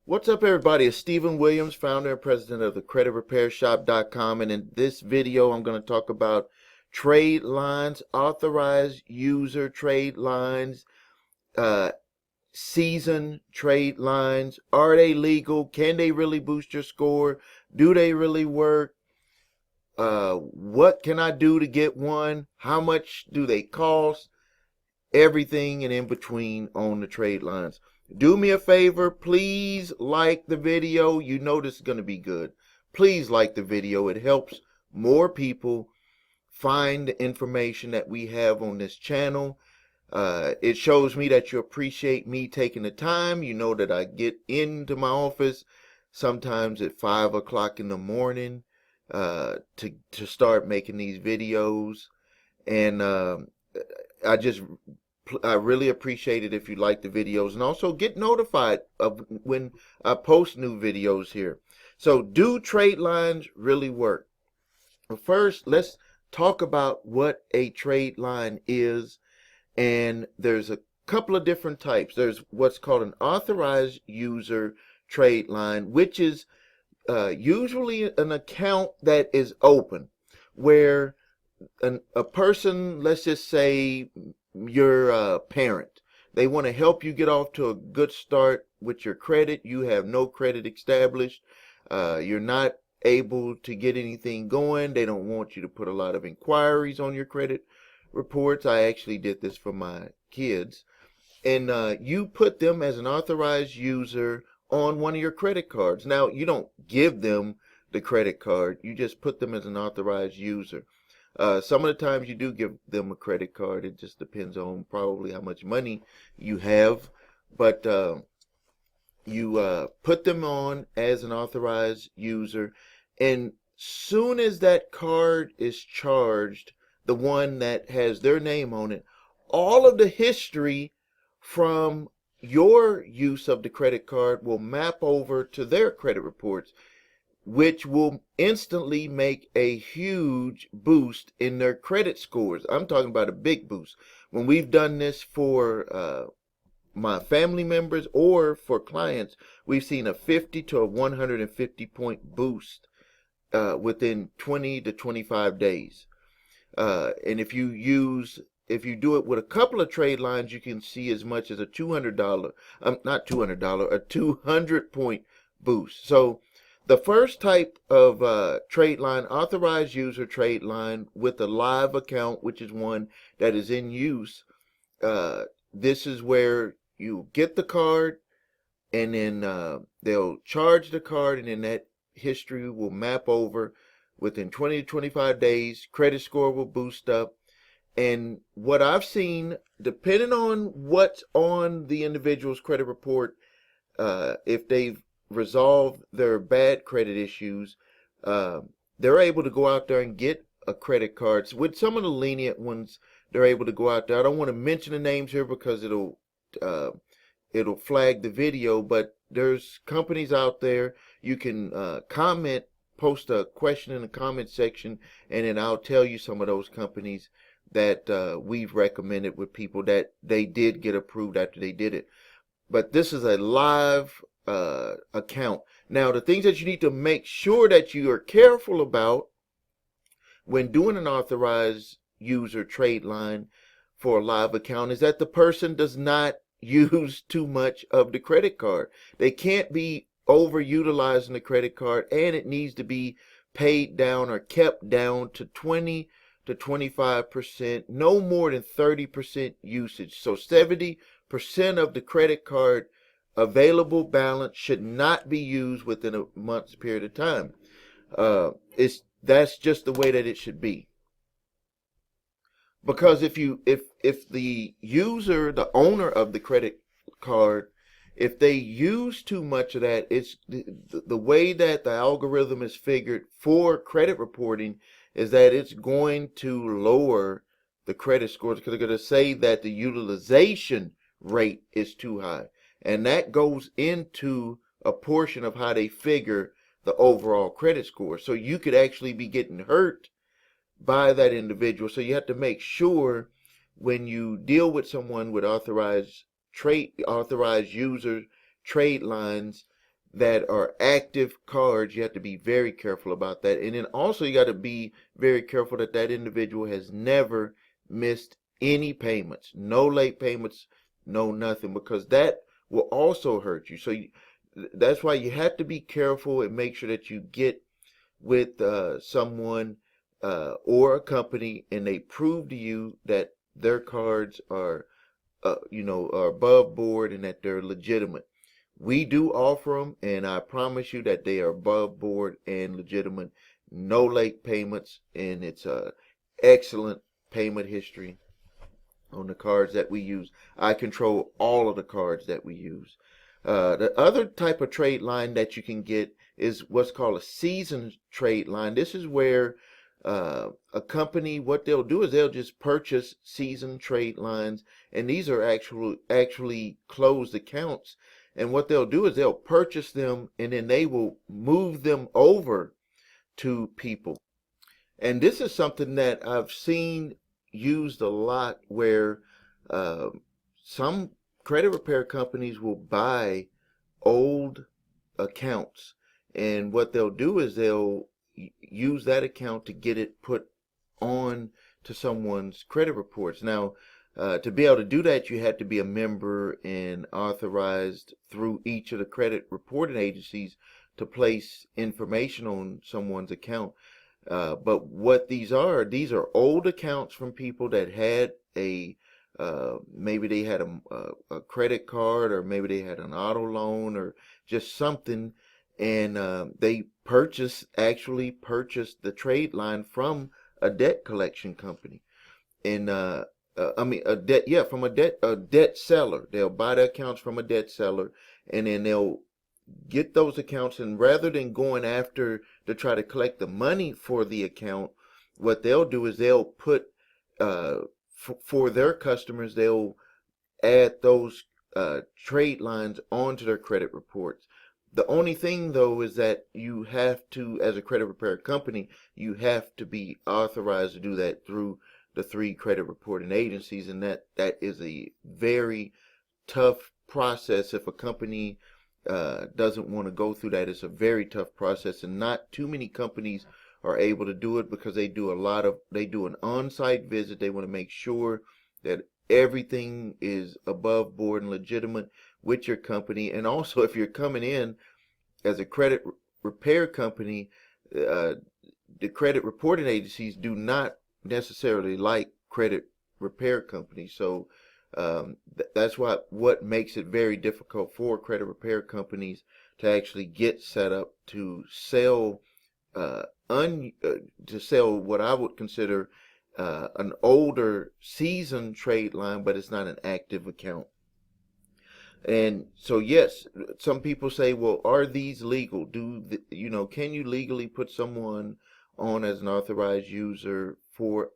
What's up, everybody? It's Stephen Williams, founder and president of the CreditRepairShop.com, and in this video, I'm going to talk about trade lines, authorized user trade lines, uh, season trade lines. Are they legal? Can they really boost your score? Do they really work? What can I do to get one? How much do they cost? Everything and in between on the trade lines. Do me a favor, please like the video. You know this is going to be good. Please like the video. It helps more people find the information that we have on this channel. It shows me that you appreciate me taking the time. You know that I get into my office sometimes at 5 o'clock in the morning to start making these videos. And I I really appreciate it if you like the videos, and also get notified of when I post new videos here. So, do trade lines really work? Well, first, let's talk about what a trade line is. And there's a couple of different types. There's what's called an authorized user trade line, which is usually an account that is open, where a person, let's just say your parent, they want to help you get off to a good start with your credit. You have no credit established. You're not able to get anything going. They don't want you to put a lot of inquiries on your credit reports. I actually did this for my kids. And you put them as an authorized user on one of your credit cards. Now, you don't give them the credit card. You just put them as an authorized user. Some of the times you do give them a credit card. It just depends on probably how much money you have. But you put them on as an authorized user. And soon as that card is charged, the one that has their name on it, all of the history from your use of the credit card will map over to their credit reports, which will instantly make a huge boost in their credit scores. I'm talking about a big boost. When we've done this for my family members or for clients, we've seen a 50 to a 150 point boost within 20 to 25 days. And if you do it with a couple of trade lines, you can see as much as a $200, not $200, a 200 point boost. So the first type of trade line, authorized user trade line with a live account, which is one that is in use. This is where you get the card, and then they'll charge the card, and then that history will map over within 20 to 25 days. Credit score will boost up. And what I've seen, depending on what's on the individual's credit report, if they've resolved their bad credit issues, they're able to go out there and get a credit card. So with some of the lenient ones, they're able to go out there. I don't want to mention the names here because it'll flag the video, but there's companies out there. You can comment, post a question in the comment section, and then I'll tell you some of those companies that we've recommended with people that they did get approved after they did it. But this is a live account. Now, the things that you need to make sure that you are careful about when doing an authorized user trade line for a live account is that the person does not use too much of the credit card. They can't be overutilizing the credit card, and it needs to be paid down or kept down to 20 to 25%, no more than 30% usage. So 70% of the credit card available balance should not be used within a month's period of time. That's just the way that it should be. Because if the user, the owner of the credit card, if they use too much of that, it's the way that the algorithm is figured for credit reporting is that it's going to lower the credit scores because they're going to say that the utilization rate is too high. And that goes into a portion of how they figure the overall credit score. So you could actually be getting hurt by that individual. So you have to make sure when you deal with someone with authorized user trade lines that are active cards, you have to be very careful about that. And then also you got to be very careful that that individual has never missed any payments, no late payments, no nothing, because that will also hurt you. So that's why you have to be careful and make sure that you get with someone or a company and they prove to you that their cards are are above board and that they're legitimate. We do offer them, and I promise you that they are above board and legitimate. No late payments, and it's a excellent payment history on the cards that we use. I control all of the cards that we use. The other type of trade line that you can get is what's called a season trade line. This is where a company, what they'll do is they'll just purchase season trade lines, and these are actually closed accounts. And what they'll do is they'll purchase them, and then they will move them over to people. And this is something that I've seen used a lot, where uh, some credit repair companies will buy old accounts, and what they'll do is they'll use that account to get it put on to someone's credit reports. Now, to be able to do that, you had to be a member and authorized through each of the credit reporting agencies to place information on someone's account. But what these are old accounts from people that had maybe they had a credit card, or maybe they had an auto loan, or just something, and they actually purchased the trade line from a debt collection company. And I mean, from a debt seller. They'll buy the accounts from a debt seller, and then they'll get those accounts, and rather than going after to try to collect the money for the account, what they'll do is they'll put for their customers, they'll add those trade lines onto their credit reports. The only thing though is that you have to, as a credit repair company, you have to be authorized to do that through the 3 credit reporting agencies, and that is a very tough process. If a company doesn't want to go through that, it's a very tough process, and not too many companies are able to do it, because they do an on-site visit. They want to make sure that everything is above board and legitimate with your company. And also, if you're coming in as a credit repair company, the credit reporting agencies do not necessarily like credit repair companies. So that's what makes it very difficult for credit repair companies to actually get set up to sell to sell what I would consider an older seasoned trade line, but it's not an active account. And so, yes, some people say, well, are these legal? Can you legally put someone on as an authorized user for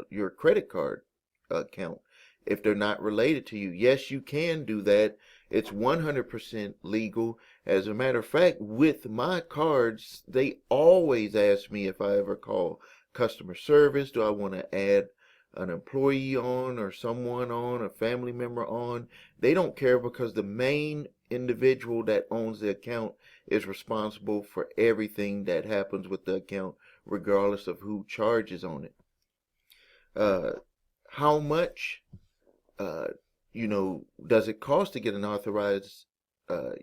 your credit card account if they're not related to you? Yes, you can do that. It's 100% legal. As a matter of fact, with my cards, they always ask me if I ever call customer service, do I want to add an employee on, or someone on, a family member on. They don't care, because the main individual that owns the account is responsible for everything that happens with the account, regardless of who charges on it. How much does it cost to get an authorized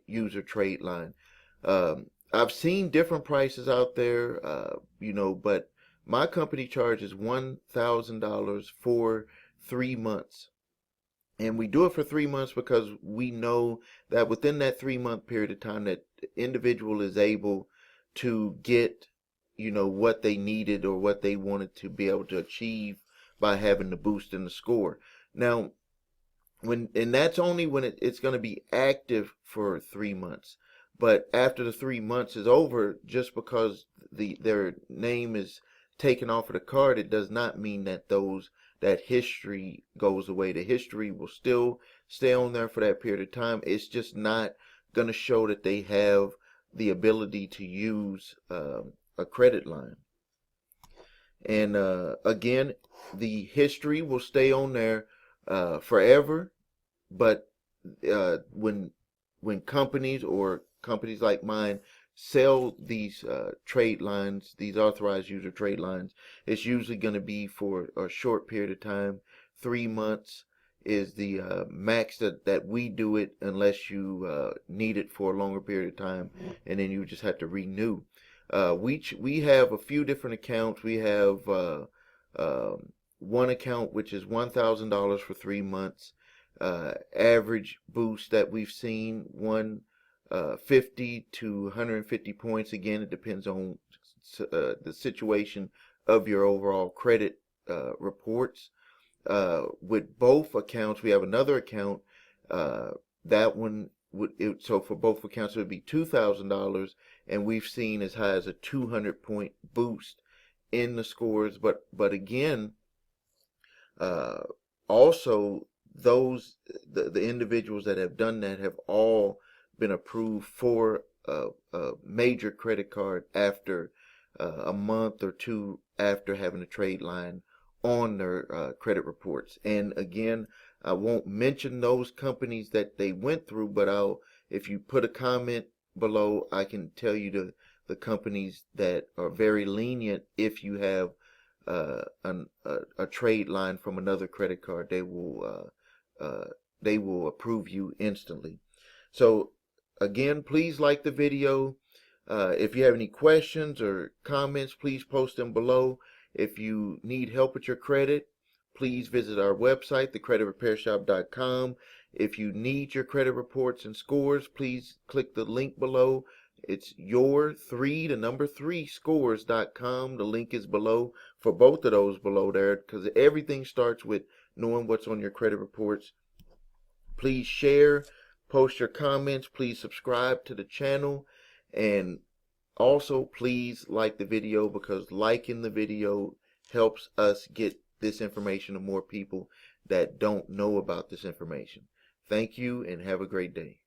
user trade line? I've seen different prices out there, but my company charges $1,000 for 3 months. And we do it for 3 months because we know that within that 3-month period of time, that the individual is able to get, what they needed or what they wanted to be able to achieve by having the boost in the score. Now, and that's only when it's going to be active for 3 months. But after the 3 months is over, just because their name is taken off of the card, it does not mean that that history goes away. The history will still stay on there for that period of time. It's just not going to show that they have the ability to use a credit line. And again, the history will stay on there forever. But when companies or companies like mine sell these trade lines, these authorized user trade lines, it's usually going to be for a short period of time. 3 months is the max that we do it, unless you need it for a longer period of time, and then you just have to renew. We have a few different accounts. We have one account which is $1,000 for 3 months. Average boost that we've seen, 50 to 150 points. Again, it depends on the situation of your overall credit reports. With both accounts, we have another account. That one so for both accounts it would be $2,000, and we've seen as high as a 200-point boost in the scores. But again, also the individuals that have done that have all been approved for a major credit card after a month or two after having a trade line on their credit reports. And again, I won't mention those companies that they went through, but if you put a comment below, I can tell you the companies that are very lenient. If you have a trade line from another credit card, they will approve you instantly. So again, please like the video. If you have any questions or comments, please post them below. If you need help with your credit, please visit our website, thecreditrepairshop.com. If you need your credit reports and scores, please click the link below. It's your3scores.com. The link is below for both of those below there, because everything starts with knowing what's on your credit reports. Please share, post your comments, please subscribe to the channel, and also please like the video, because liking the video helps us get this information to more people that don't know about this information. Thank you and have a great day.